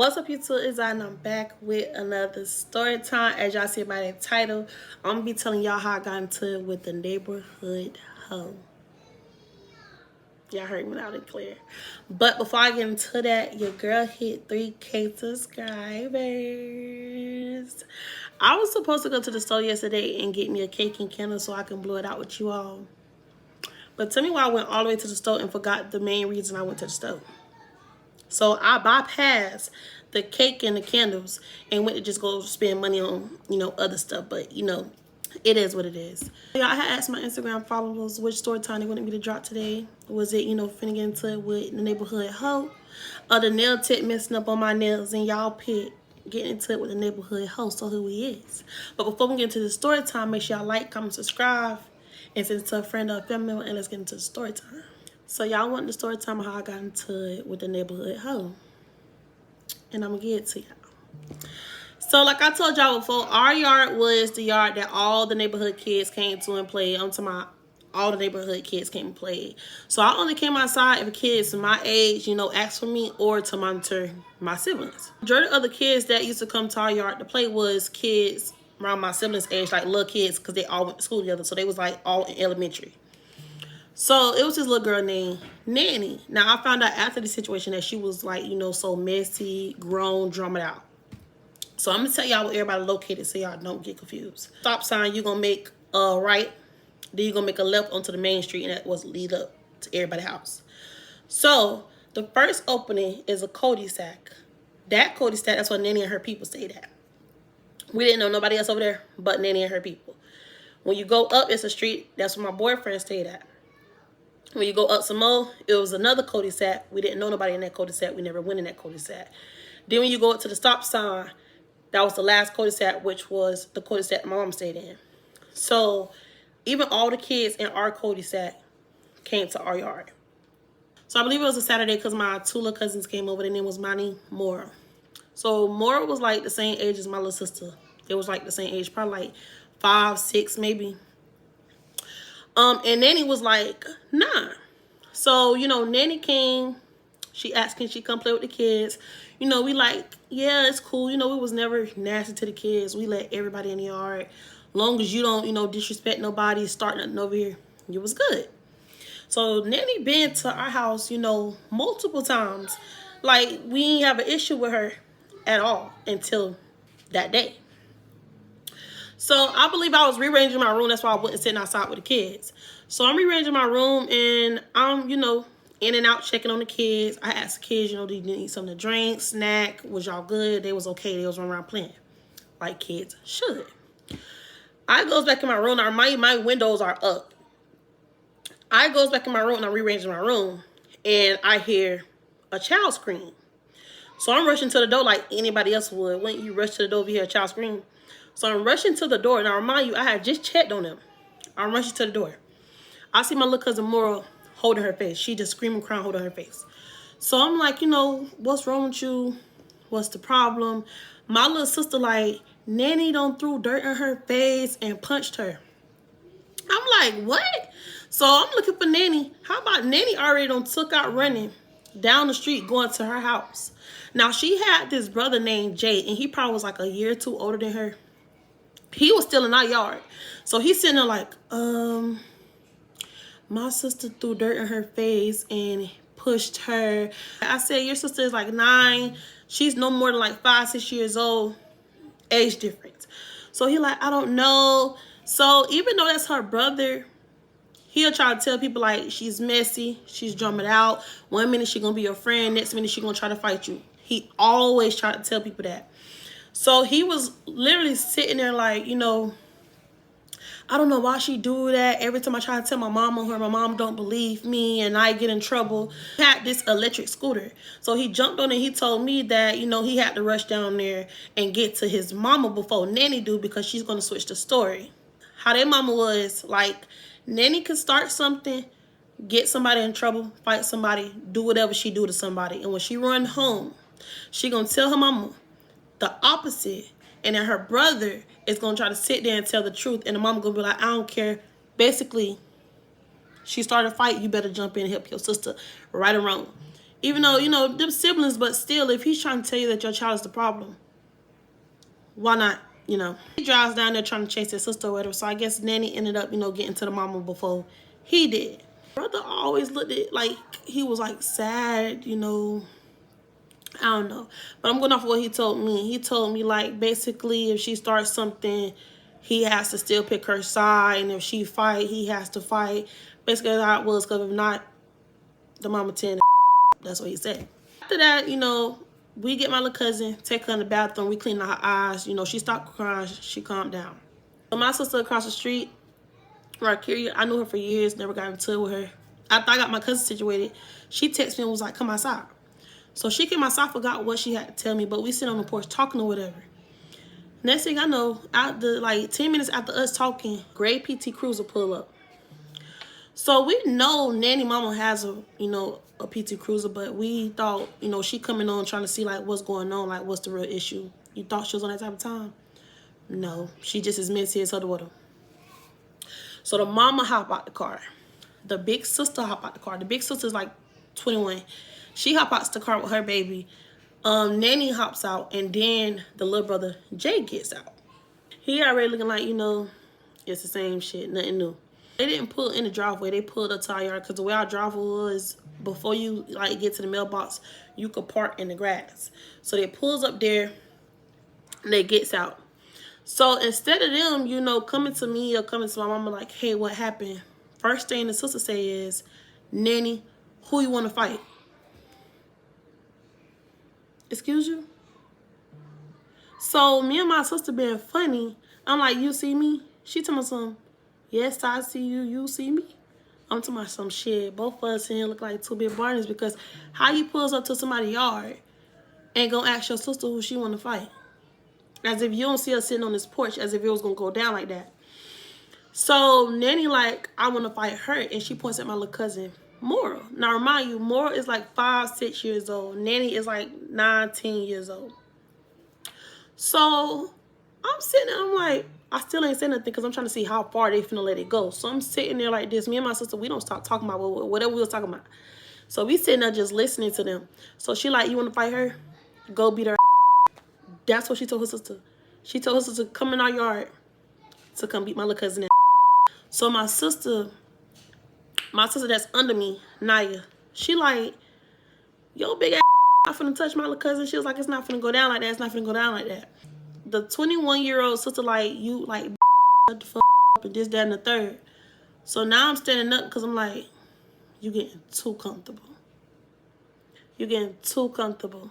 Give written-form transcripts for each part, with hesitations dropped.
What's up, YouTube? Is and I'm back with another story time. As y'all see by the title, I'm gonna be telling y'all how I got into it with the neighborhood hoe. Y'all heard me loud and clear. But before I get into that, your girl hit 3K subscribers. I was supposed to go to the store yesterday and get me a cake and candle so I can blow it out with you all. But tell me why I went all the way to the store and forgot the main reason I went to the store. So I bypassed the cake and the candles and went to just go spend money on, other stuff. But, it is what it is. Y'all, I had asked my Instagram followers which story time they wanted me to drop today. Was it, finna get into it with the neighborhood hoe, or the nail tip messing up on my nails, and y'all pick getting into it with the neighborhood hoe, so who he is. But before we get into the story time, make sure y'all like, comment, subscribe, and send it to a friend or a family member, and let's get into the story time. So y'all want the story time of how I got into it with the neighborhood hoe. And I'm gonna get it to y'all. So like I told y'all before, our yard was the yard that all the neighborhood kids came to and played. I'm talking about all the neighborhood kids came and played. So I only came outside if kids my age, asked for me or to monitor my siblings. Majority of the kids that used to come to our yard to play was kids around my siblings' age, like little kids, because they all went to school together. So they was like all in elementary. So it was this little girl named Nanny. Now I found out after the situation that she was like, so messy, grown, drummed out. So I'm gonna tell y'all where everybody located so y'all don't get confused. Stop sign, you're gonna make a right, then you're gonna make a left onto the main street, and that was lead up to everybody's house. So the first opening is a cul-de-sac. That cul-de-sac, that's where Nanny and her people stayed at. We didn't know nobody else over there but Nanny and her people. When you go up, it's a street, that's where my boyfriend stayed at. When you go up some more, it was another cul-de-sac. We didn't know nobody in that cul-de-sac. We never went in that cul-de-sac. Then when you go up to the stop sign, that was the last cul-de-sac, which was the cul-de-sac my mom stayed in. So even all the kids in our cul-de-sac came to our yard. So I believe it was a Saturday because my two little cousins came over. Their name was Monty, Mora. So Mora was like the same age as my little sister. They was like the same age, probably like 5, 6 maybe. And Nanny was like 9. So, Nanny came. She asked, can she come play with the kids? We like, yeah, it's cool. We was never nasty to the kids. We let everybody in the yard. Long as you don't, disrespect nobody, start nothing over here, it was good. So Nanny been to our house, multiple times. Like, we didn't have an issue with her at all until that day. So I believe I was rearranging my room. That's why I wasn't sitting outside with the kids. So I'm rearranging my room, and I'm, in and out checking on the kids. I asked the kids, do you need something to drink, snack? Was y'all good? They was okay. They was running around playing like kids should. I goes back in my room. Now, my windows are up. I goes back in my room, and I'm rearranging my room, and I hear a child scream. So I'm rushing to the door like anybody else would. When you rush to the door if you hear a child scream. So I'm rushing to the door. Now, remind you, I had just checked on them. I'm rushing to the door. I see my little cousin Mora holding her face. She just screaming, crying, holding her face. So I'm like, what's wrong with you? What's the problem? My little sister like, Nanny done threw dirt in her face and punched her. I'm like, what? So I'm looking for Nanny. How about Nanny already done took out running down the street going to her house. Now, she had this brother named Jay, and he probably was like a year or two older than her. He was still in our yard. So he's sitting there like, my sister threw dirt in her face and pushed her. I said, your sister is like 9. She's no more than like 5, 6 years old. Age difference. So he like, I don't know. So even though that's her brother, he'll try to tell people like she's messy, she's drumming out. One minute she gonna be your friend, next minute she gonna try to fight you. He always try to tell people that. So he was literally sitting there like, I don't know why she do that. Every time I try to tell my mom on her, my mom don't believe me and I get in trouble. He had this electric scooter. So he jumped on it. He told me that, he had to rush down there and get to his mama before Nanny do because she's going to switch the story. How their mama was like, Nanny could start something, get somebody in trouble, fight somebody, do whatever she do to somebody. And when she run home, she going to tell her mama the opposite. And then her brother is going to try to sit there and tell the truth. And the mama going to be like, I don't care. Basically, she started a fight. You better jump in and help your sister, right or wrong. Even though, you know, them siblings, but still, if he's trying to tell you that your child is the problem, why not, you know? He drives down there trying to chase his sister or whatever, so I guess Nanny ended up, you know, getting to the mama before he did. Brother always looked at like he was like sad, you know. I don't know. But I'm going off of what he told me. He told me like basically if she starts something, he has to still pick her side, and if she fight, he has to fight. Basically that's how it was, because if not, the mama 10. That's what he said. After that, you know, we get my little cousin, take her in the bathroom, we clean her eyes. You know, she stopped crying, she calmed down. So my sister across the street, Rakiria, I knew her for years, never got into it with her. After I got my cousin situated, she texted me and was like, come outside. So she came outside, forgot what she had to tell me, but we sit on the porch talking or whatever. Next thing I know, after like 10 minutes after us talking, gray PT Cruiser pull up. So we know Nanny Mama has a, you know, a PT Cruiser, but we thought, you know, she coming on trying to see like what's going on, like what's the real issue. You thought she was on that type of time? No, she just as messy as her daughter. So the mama hop out the car. The big sister hop out the car. The big sister's like 21. She hop out the car with her baby. Nanny hops out, and then the little brother Jay gets out. He already looking like, you know, it's the same shit, nothing new. They didn't pull in the driveway. They pulled up to our yard, because the way our driveway was, before you like get to the mailbox, you could park in the grass. So they pulls up there, and they gets out. So instead of them, you know, coming to me or coming to my mama like, hey, what happened? First thing the sister say is, Nanny, who you want to fight? Excuse you? So me and my sister being funny, I'm like, you see me? She told me some, yes, I see you, you see me? I'm talking about some shit. Both of us here look like two big Barneys, because how you pulls up to somebody's yard and gonna ask your sister who she want to fight? As if you don't see us sitting on this porch, as if it was gonna go down like that. So Nanny like, I want to fight her, and she points at my little cousin, Mora. Now remind you, Mora is like 5, 6 years old. Nanny is like 9, 10 years old. So I'm sitting there, I'm like, I still ain't saying nothing because I'm trying to see how far they finna let it go. So I'm sitting there like this. Me and my sister, we don't stop talking about whatever we was talking about. So we sitting there just listening to them. So she like, you want to fight her? Go beat her. That's what she told her sister. She told her sister to come in our yard to come beat my little cousin. So my sister that's under me, Naya, she like, yo, big ass not finna touch my little cousin. She was like, it's not finna go down like that. It's not finna go down like that. The 21-year-old sister like, you like, what the fuck up and this, that, and the third. So now I'm standing up because I'm like, you getting too comfortable. You getting too comfortable.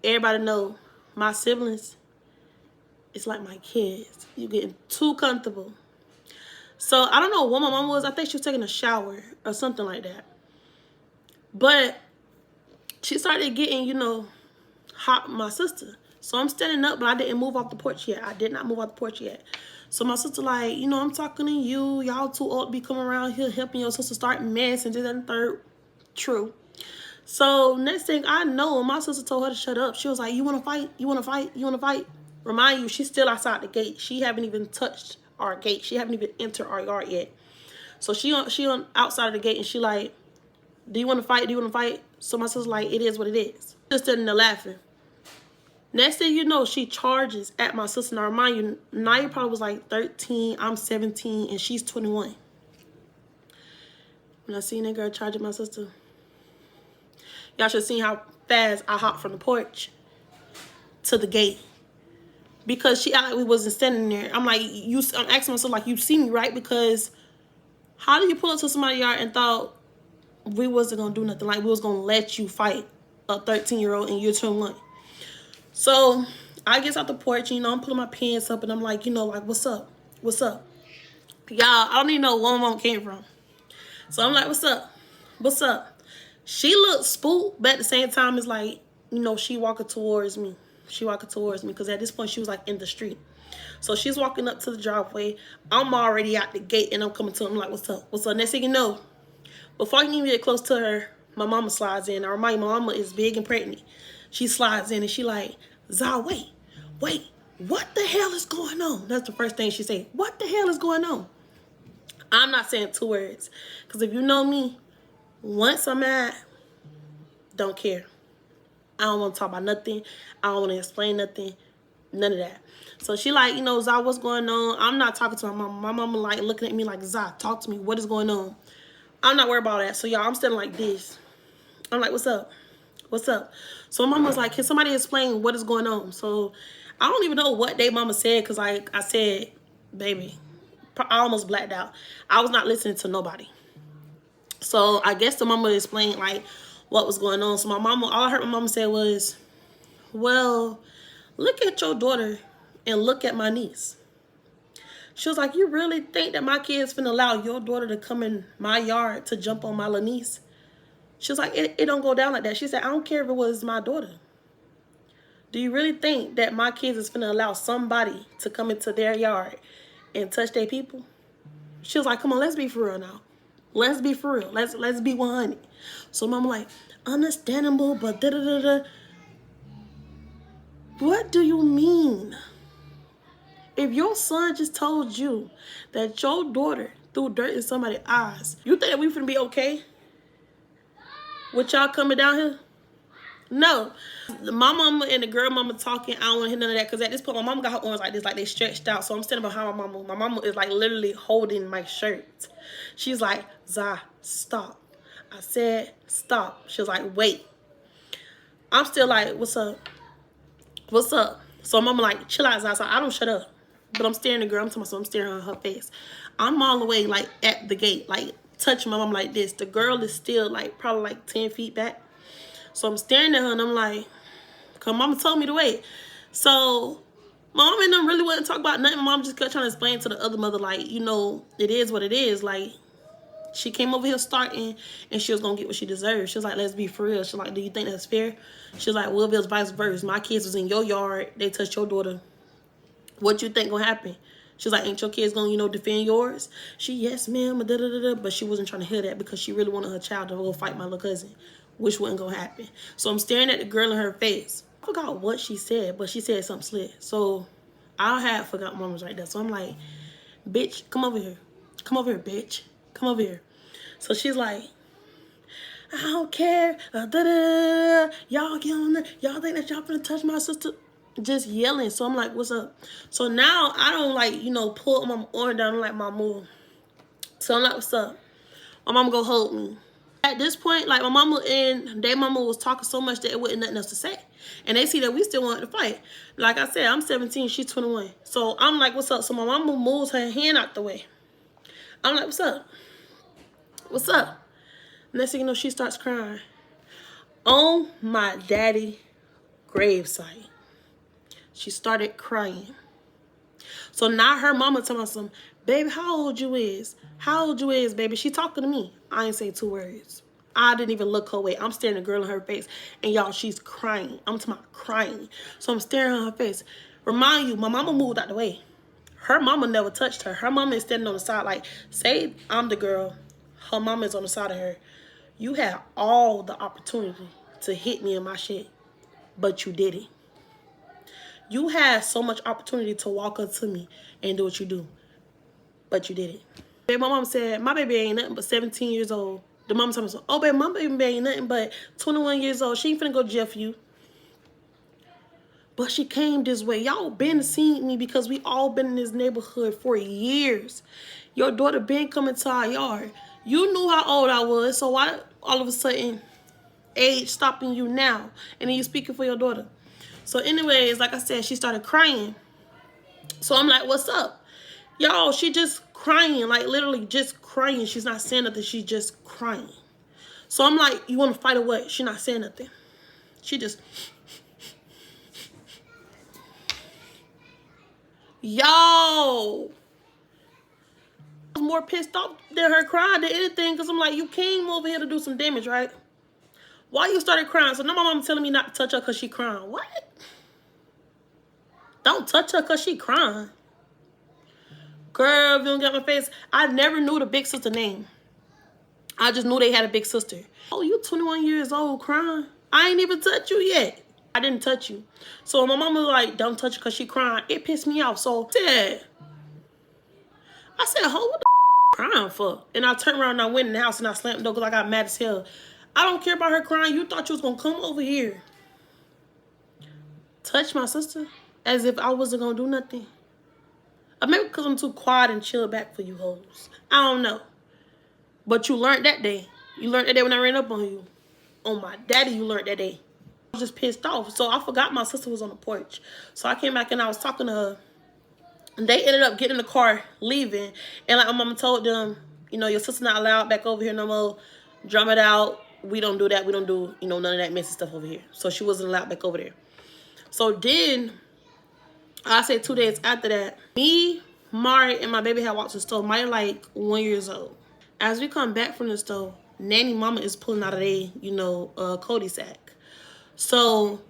Everybody know my siblings, it's like my kids. You getting too comfortable. So I don't know what my mom was. I think she was taking a shower or something like that. But she started getting, you know, hot with my sister. So I'm standing up, but I didn't move off the porch yet. I did not move off the porch yet. So my sister like, you know, I'm talking to you. Y'all too old to be coming around here helping your sister start mess and this and the third. True. So next thing I know, my sister told her to shut up. She was like, you want to fight? You want to fight? You want to fight? Remind you, she's still outside the gate. She haven't even touched our gate. She haven't even entered our yard yet. So she on outside of the gate, and she like, do you want to fight? Do you want to fight? So my sister's like, it is what it is. Just sitting there laughing. Next thing you know, she charges at my sister. Now remind you, Naya probably was like 13, I'm 17, and she's 21. When I seen that girl charge at my sister, y'all should have seen how fast I hopped from the porch to the gate. Because she acted like we wasn't standing there. I'm like, I'm asking myself, like, you see me, right? Because how do you pull up to somebody's yard and thought we wasn't going to do nothing? Like, we was going to let you fight a 13-year-old and you're 21. So I get out the porch, you know, I'm pulling my pants up, and I'm like, you know, like, what's up? What's up? Y'all, I don't even know where my mom came from. So I'm like, what's up? What's up? She looked spooked, but at the same time, it's like, you know, she walking towards me. She walking towards me because at this point she was like in the street. So she's walking up to the driveway. I'm already out the gate, and I'm coming to her. I'm like, what's up? What's up? Next thing you know, before I can even get close to her, my mama slides in. I remind you, my mama is big and pregnant. She slides in, and she like, Zah, wait, what the hell is going on? That's the first thing she say. What the hell is going on? I'm not saying 2 words, because if you know me, once I'm mad, Don't care. I don't want to talk about nothing. I don't want to explain nothing. None of that. So she like, you know, Zah, what's going on? I'm not talking to my mama. My mama like looking at me like, Zah, talk to me. What is going on? I'm not worried about that. So y'all, I'm standing like this. I'm like, what's up? What's up? So my mama was like, can somebody explain what is going on? So I don't even know what day mama said, because like I said, baby, I almost blacked out. I was not listening to nobody. So I guess the mama explained like what was going on. So my mama, all I heard my mama say was, well, look at your daughter and look at my niece. She was like, you really think that my kid's finna allow your daughter to come in my yard to jump on my little niece? She was like, it don't go down like that. She said, I don't care if it was my daughter. Do you really think that my kids is finna allow somebody to come into their yard and touch their people? She was like, come on, let's be for real now. Let's be for real. Let's be 100. So mama like, understandable, but da-da-da-da. What do you mean? If your son just told you that your daughter threw dirt in somebody's eyes, you think that we finna be okay with y'all coming down here? No. My mama and the girl mama talking, I don't want to hear none of that, because at this point, my mama got her arms like this, like they stretched out. So I'm standing behind my mama. My mama is like literally holding my shirt. She's like, Zah, stop. I said, stop. She was like, wait. I'm still like, what's up? What's up? So mama like, chill out, Zah. So I don't shut up. But I'm staring at the girl. I'm staring at her face. I'm all the way like at the gate, like touching my mom like this. The girl is still like probably like 10 feet back. So I'm staring at her and I'm like, cause mama told me to wait. So my mom and them really wouldn't talk about nothing. My mom just kept trying to explain to the other mother, like, you know, it is what it is. Like, she came over here starting and she was gonna get what she deserved. She was like, let's be for real. She was like, do you think that's fair? She was like, well, if it was vice versa, my kids was in your yard, they touched your daughter, what you think gonna happen? She was like, ain't your kids gonna, you know, defend yours? She, yes, ma'am, da da da da. But she wasn't trying to hear that because she really wanted her child to go fight my little cousin, which wasn't gonna happen. So I'm staring at the girl in her face. I forgot what she said, but she said something slick. So I had forgot mama's right there. So I'm like, bitch, come over here. Come over here, bitch. Come over here. So she's like, I don't care. Da, da, da. Y'all get on there. Y'all think that y'all finna touch my sister? Just yelling. So I'm like, what's up? So now I don't like, you know, pull my arm down like my move. So I'm like, what's up? My mama go hold me. At this point, like my mama and their mama was talking so much that it wasn't nothing else to say. And they see that we still wanted to fight. Like I said, I'm 17, she's 21. So I'm like, what's up? So my mama moves her hand out the way. I'm like, what's up? What's up? Next thing you know, she starts crying. On my daddy gravesite. She started crying. So now her mama telling me some, baby, how old you is? How old you is, baby? She talking to me. I ain't say 2 words. I didn't even look her way. I'm staring at the girl in her face. And y'all, she's crying. I'm talking about crying. So I'm staring at her face. Remind you, my mama moved out the way. Her mama never touched her. Her mama is standing on the side. Like, say I'm the girl. Her mama is on the side of her. You had all the opportunity to hit me in my shit. But you didn't. You had so much opportunity to walk up to me and do what you do. But you didn't. My mom said, my baby ain't nothing but 17 years old. The mom told me, oh, baby, my baby ain't nothing but 21 years old. She ain't finna go to jail for you. But she came this way. Y'all been seeing me because we all been in this neighborhood for years. Your daughter been coming to our yard. You knew how old I was, so why all of a sudden age stopping you now? And then you speaking for your daughter. So anyways, like I said, she started crying. So I'm like, what's up? Y'all, she just crying, like literally just crying. She's not saying nothing. She's just crying. So I'm like, you want to fight or what? She not saying nothing. She just... Yo! I was more pissed off than her crying than anything, because I'm like, you came over here to do some damage, right? Why you started crying? So now my mom telling me not to touch her because she crying. What? Don't touch her because she crying. Girl, if you don't get my face. I never knew the big sister name. I just knew they had a big sister. Oh, you 21 years old crying? I ain't even touched you yet. I didn't touch you. So my mom was like, don't touch her because she crying. It pissed me off. So I said, what the crying for? And I turned around and I went in the house and I slammed the door because I got mad as hell. I don't care about her crying. You thought you was gonna come over here, touch my sister, as if I wasn't gonna do nothing. Or maybe because I'm too quiet and chill back for you hoes. I don't know. But you learned that day. You learned that day when I ran up on you. On my daddy, you learned that day. I was just pissed off. So I forgot my sister was on the porch. So I came back and I was talking to her. And they ended up getting in the car, leaving. And like my mama told them, you know, your sister's not allowed back over here no more. Drum it out. We don't do that. We don't do, you know, none of that messy stuff over here. So she wasn't allowed back over there. So then, I say 2 days after that, me, Mari, and my baby had walked to the store. Mari like 1 year old. As we come back from the store, Nanny mama is pulling out of a, you know, Cody sack. So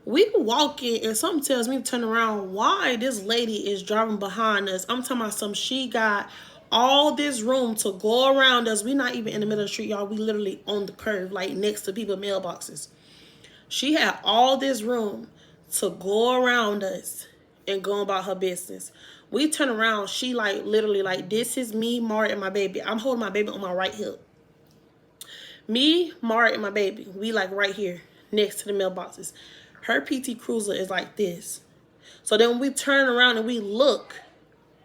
we walking and something tells me to turn around. Why this lady is driving behind us? I'm talking about some, she got all this room to go around us. We not even in the middle of the street, y'all. We literally on the curve, like next to people's mailboxes. She had all this room to go around us and go about her business. We turn around, she like literally like, this is me, Mari, and my baby. I'm holding my baby on my right hip. Me, Mari, and my baby, we like right here next to the mailboxes. Her PT Cruiser is like this. So then when we turn around and we look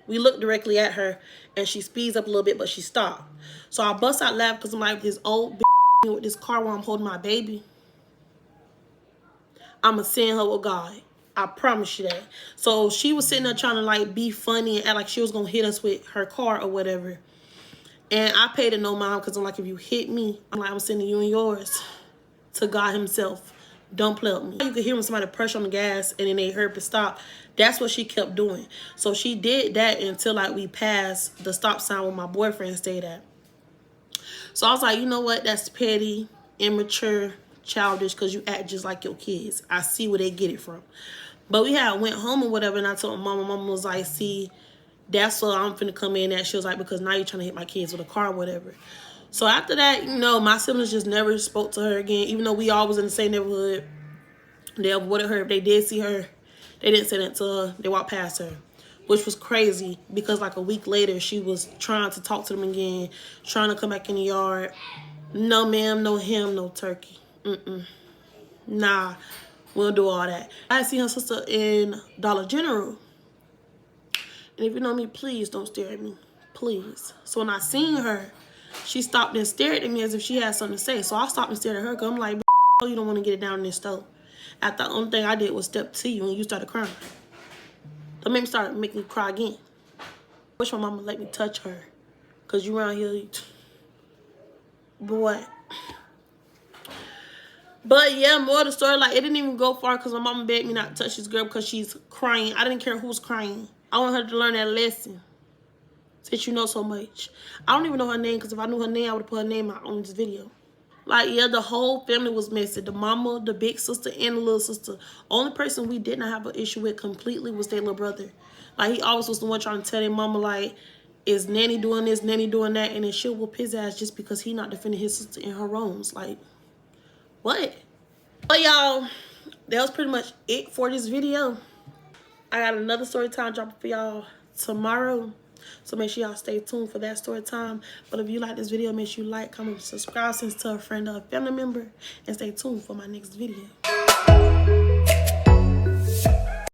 directly at her and she speeds up a little bit, but she stopped. So I bust out laughing because I'm like, this old bitch with this car while I'm holding my baby. I'ma send her with God. I promise you that. So she was sitting there trying to like be funny and act like she was gonna hit us with her car or whatever. And I paid it no mind because I'm like, if you hit me, I'm like, I'm sending you and yours to God himself. Don't play with me. You could hear when somebody pressure on the gas and then they hurry to stop. That's what she kept doing. So she did that until like we passed the stop sign where my boyfriend stayed at. So I was like, you know what? That's petty, immature, childish, because you act just like your kids. I see where they get it from. But we had went home or whatever, and I told my mama was like, see, that's what I'm finna come in at. She was like, because now you're trying to hit my kids with a car or whatever. So after that, you know, my siblings just never spoke to her again, even though we all was in the same neighborhood. They avoided her. If they did see her, they didn't say that to her. They walked past her, which was crazy because like a week later, she was trying to talk to them again, trying to come back in the yard. No ma'am, no ham, no turkey. Nah, we'll do all that. I see her sister in Dollar General. And if you know me, please don't stare at me. Please. So when I seen her, she stopped and stared at me as if she had something to say. So I stopped and stared at her because I'm like, you don't want to get it down in this stove. After the only thing I did was step to you and you started crying. That made me cry again. I wish my mama let me touch her. Because you around here, boy. But yeah, more of the story, like, it didn't even go far because my mama begged me not to touch this girl because she's crying. I didn't care who's crying. I want her to learn that lesson. Since you know so much. I don't even know her name because if I knew her name, I would have put her name out on this video. Like, yeah, the whole family was messy. The mama, the big sister, and the little sister. Only person we did not have an issue with completely was their little brother. Like, he always was the one trying to tell their mama, like, is Nanny doing this, Nanny doing that? And then she'll whoop his ass just because he not defending his sister in her wrongs. Like, what? But y'all, that was pretty much it for this video. I got another story time dropping for y'all tomorrow. So make sure y'all stay tuned for that story time. But if you like this video, make sure you like, comment, subscribe, send it to a friend or a family member. And stay tuned for my next video.